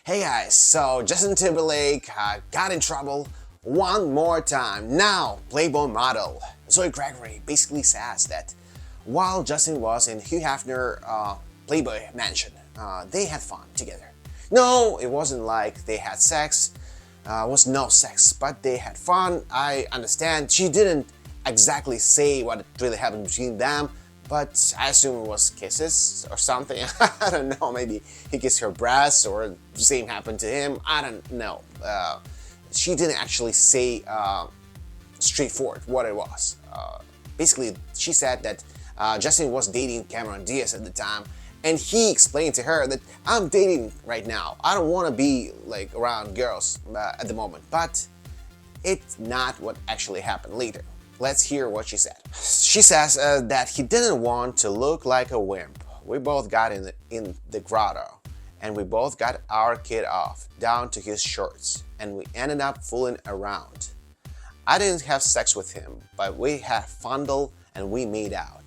Hey guys, so Justin Timberlake got in trouble one more time. Now, Playboy model Zoe Gregory basically says that while Justin was in Hugh Hefner Playboy mansion, they had fun together. No, it wasn't like they had sex. Was no sex, but they had fun. I understand. She didn't exactly say what really happened between them, but I assume it was kisses or something. I don't know, maybe he kissed her breasts or the same happened to him. I don't know. She didn't actually say straightforward what it was. Basically, she said that Justin was dating Cameron Diaz at the time, and he explained to her that I'm dating right now. I don't want to be like around girls at the moment, but it's not what actually happened later. Let's hear what she said. She says that he didn't want to look like a wimp. We both got in the grotto, and we both got our kid off, down to his shorts, and we ended up fooling around. I didn't have sex with him, but we had fondled and we made out.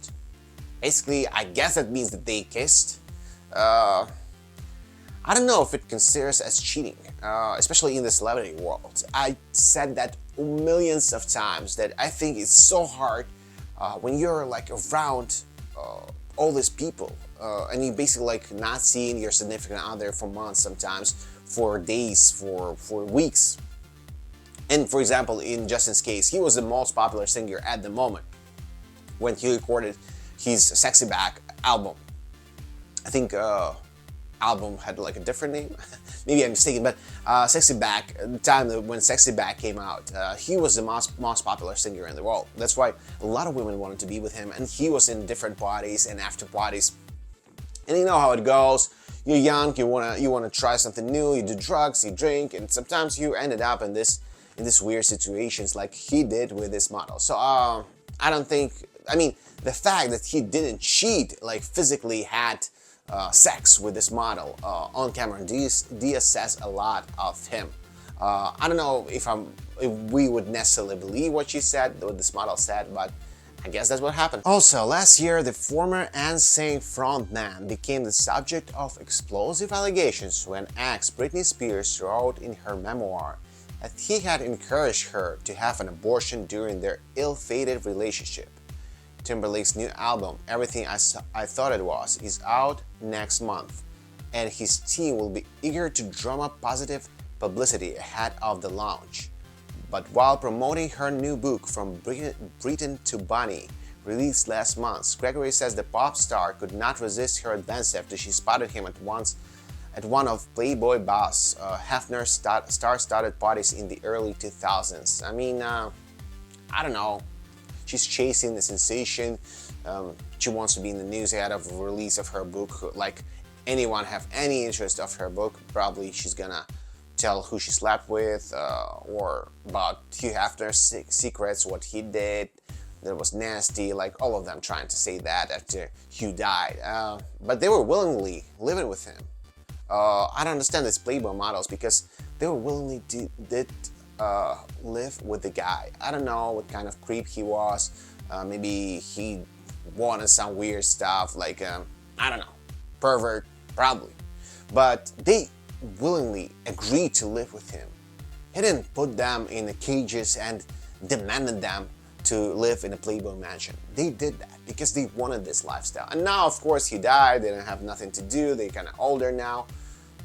Basically, I guess that means that they kissed. I don't know if it considers as cheating, especially in the celebrity world. I said that millions of times that I think it's so hard when you're like around all these people and you basically like not seeing your significant other for months, sometimes for days, for weeks. And for example, in Justin's case, he was the most popular singer at the moment when he recorded his Sexy Back album. I think album had like a different name. Maybe I'm mistaken, but Sexy Back, the time when Sexy Back came out, he was the most popular singer in the world. That's why a lot of women wanted to be with him, and he was in different parties and after parties. And you know how it goes. You're young, you wanna try something new, you do drugs, you drink, and sometimes you ended up in this weird situations like he did with this model. So I don't think, I mean, the fact that he didn't cheat, like physically had sex with this model on camera, Diaz says a lot of him. I don't know if we would necessarily believe what she said, what this model said, but I guess that's what happened. Also, last year, the former NSYNC frontman became the subject of explosive allegations when ex Britney Spears wrote in her memoir that he had encouraged her to have an abortion during their ill-fated relationship. Timberlake's new album, Everything I Thought It Was, is out next month, and his team will be eager to drum up positive publicity ahead of the launch. But while promoting her new book, From Britain to Bunny, released last month, Gregory says the pop star could not resist her advance after she spotted him at one of Playboy boss Hefner's star-studded parties in the early 2000s. I mean, I don't know. She's chasing the sensation. She wants to be in the news ahead of the release of her book. Like anyone have any interest of her book, probably she's gonna tell who she slept with or about Hugh Hefner's secrets, what he did that was nasty, like all of them trying to say that after Hugh died. But they were willingly living with him. I don't understand these Playboy models because they were willingly did live with the guy. I don't know what kind of creep he was. Maybe he wanted some weird stuff like, I don't know, pervert, probably. But they willingly agreed to live with him. He didn't put them in the cages and demanded them to live in a Playboy mansion. They did that because they wanted this lifestyle. And now, of course, he died. They didn't have nothing to do. They're kind of older now.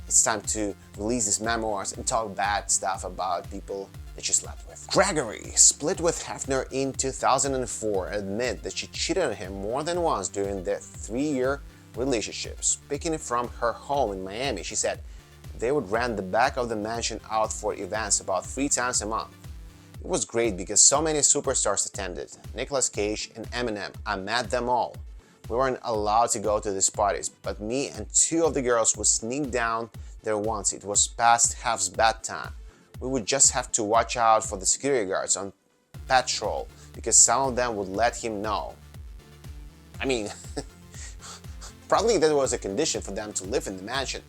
It's time to release his memoirs and talk bad stuff about people that you slept with. Gregory, split with Hefner in 2004, admit that she cheated on him more than once during their 3-year relationship. Speaking from her home in Miami, she said they would rent the back of the mansion out for events about 3 times a month. It was great because so many superstars attended. Nicolas Cage and Eminem, I met them all. We weren't allowed to go to these parties, but me and 2 of the girls would sneak down there once it was past Hef's bedtime. We would just have to watch out for the security guards on patrol because some of them would let him know. I mean, probably that was a condition for them to live in the mansion,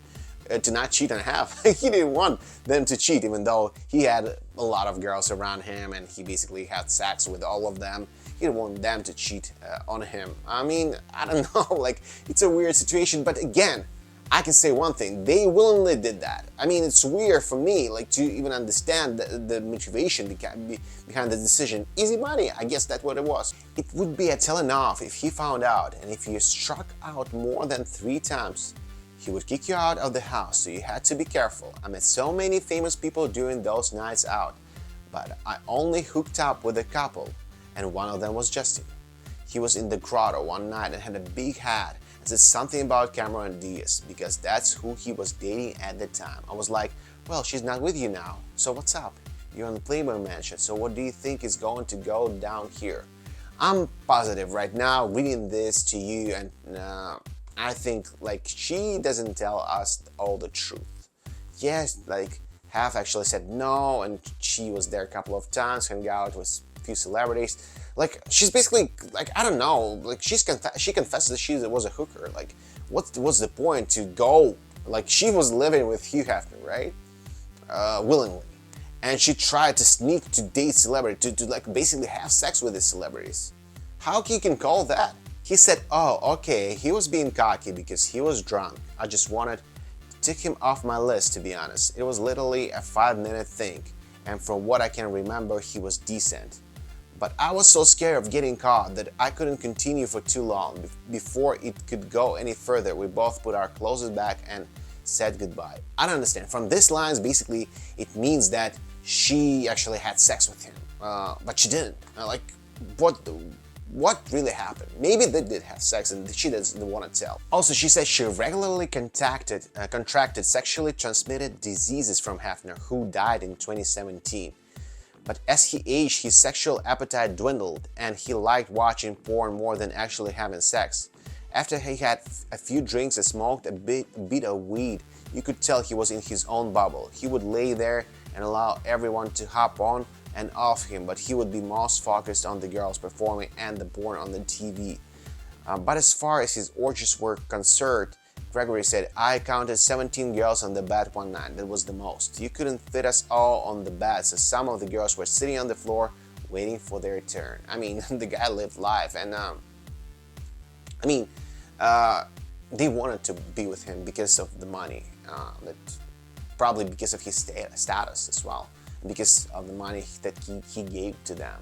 to not cheat on Hef. He didn't want them to cheat, even though he had a lot of girls around him and he basically had sex with all of them. He didn't want them to cheat on him. I mean, I don't know, like, it's a weird situation, but again, I can say one thing, they willingly did that. I mean, it's weird for me, like, to even understand the motivation behind the decision. Easy money, I guess that's what it was. It would be a telling off if he found out, and if you struck out more than 3 times, he would kick you out of the house, so you had to be careful. I met so many famous people during those nights out, but I only hooked up with a couple, and one of them was Justin. He was in the grotto one night and had a big hat. Said something about Cameron Diaz because that's who he was dating at the time. I was like, well, she's not with you now, so what's up? You're on the Playboy mansion, so what do you think is going to go down here? I'm positive right now reading this to you, and I think like she doesn't tell us all the truth. Yes, like half actually said no, and she was there a couple of times, hung out with a few celebrities. Like, she's basically, like, I don't know, like, she confesses that she was a hooker. Like, what's the point to go? Like, she was living with Hugh Hefner, right? Willingly. And she tried to sneak to date celebrity, to like, basically have sex with these celebrities. How can you call that? He said, oh, okay, he was being cocky because he was drunk. I just wanted to take him off my list, to be honest. It was literally a 5-minute thing. And from what I can remember, he was decent. But I was so scared of getting caught that I couldn't continue for too long. Before it could go any further, we both put our clothes back and said goodbye. I don't understand. From these lines, basically, it means that she actually had sex with him, but she didn't. Like, what really happened? Maybe they did have sex and she doesn't want to tell. Also, she said she regularly contracted sexually transmitted diseases from Hefner, who died in 2017. But as he aged, his sexual appetite dwindled, and he liked watching porn more than actually having sex. After he had a few drinks and smoked a bit of weed, you could tell he was in his own bubble. He would lay there and allow everyone to hop on and off him, but he would be most focused on the girls performing and the porn on the TV. But as far as his orgies were concerned, Gregory said, I counted 17 girls on the bed one night. That was the most. You couldn't fit us all on the bed, so some of the girls were sitting on the floor waiting for their turn. I mean, the guy lived life, and they wanted to be with him because of the money, but probably because of his status as well, because of the money that he gave to them.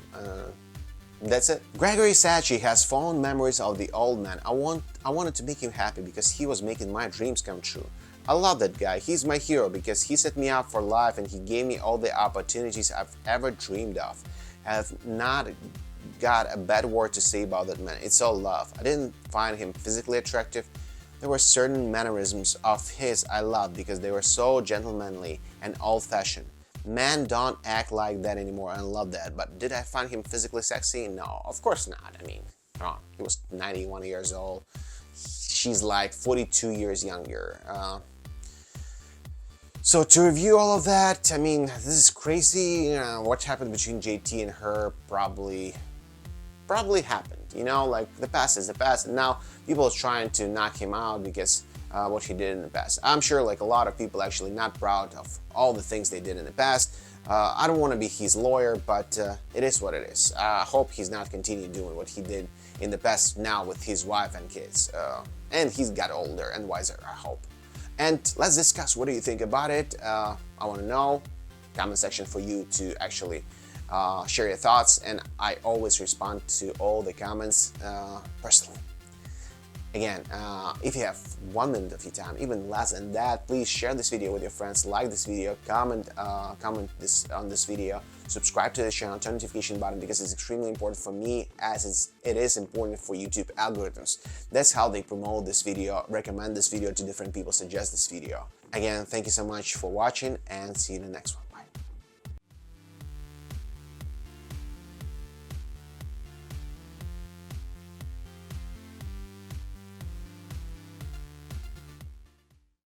That's it. Gregory said she has fond memories of the old man. I wanted to make him happy because he was making my dreams come true. I love that guy. He's my hero because he set me up for life and he gave me all the opportunities I've ever dreamed of. I have not got a bad word to say about that man. It's all love. I didn't find him physically attractive. There were certain mannerisms of his I loved because they were so gentlemanly and old-fashioned. Men don't act like that anymore, and I love that. But did I find him physically sexy? No, of course not. I mean, come on, he was 91 years old. She's like 42 years younger. So to review all of that, I mean, this is crazy. You know, what happened between JT and her probably happened. You know, like the past is the past, and now people are trying to knock him out because what he did in the past. I'm sure like a lot of people actually not proud of all the things they did in the past. I don't want to be his lawyer, but it is what it is. I hope he's not continuing doing what he did in the past now with his wife and kids. And he's got older and wiser, I hope. And let's discuss, what do you think about it? I want to know. Comment section for you to actually share your thoughts, and I always respond to all the comments personally. Again, if you have 1 minute of your time, even less than that, please share this video with your friends, like this video, comment on this video, subscribe to the channel, turn the notification button because it's extremely important for me as it is important for YouTube algorithms. That's how they promote this video, recommend this video to different people, suggest this video. Again, thank you so much for watching and see you in the next one.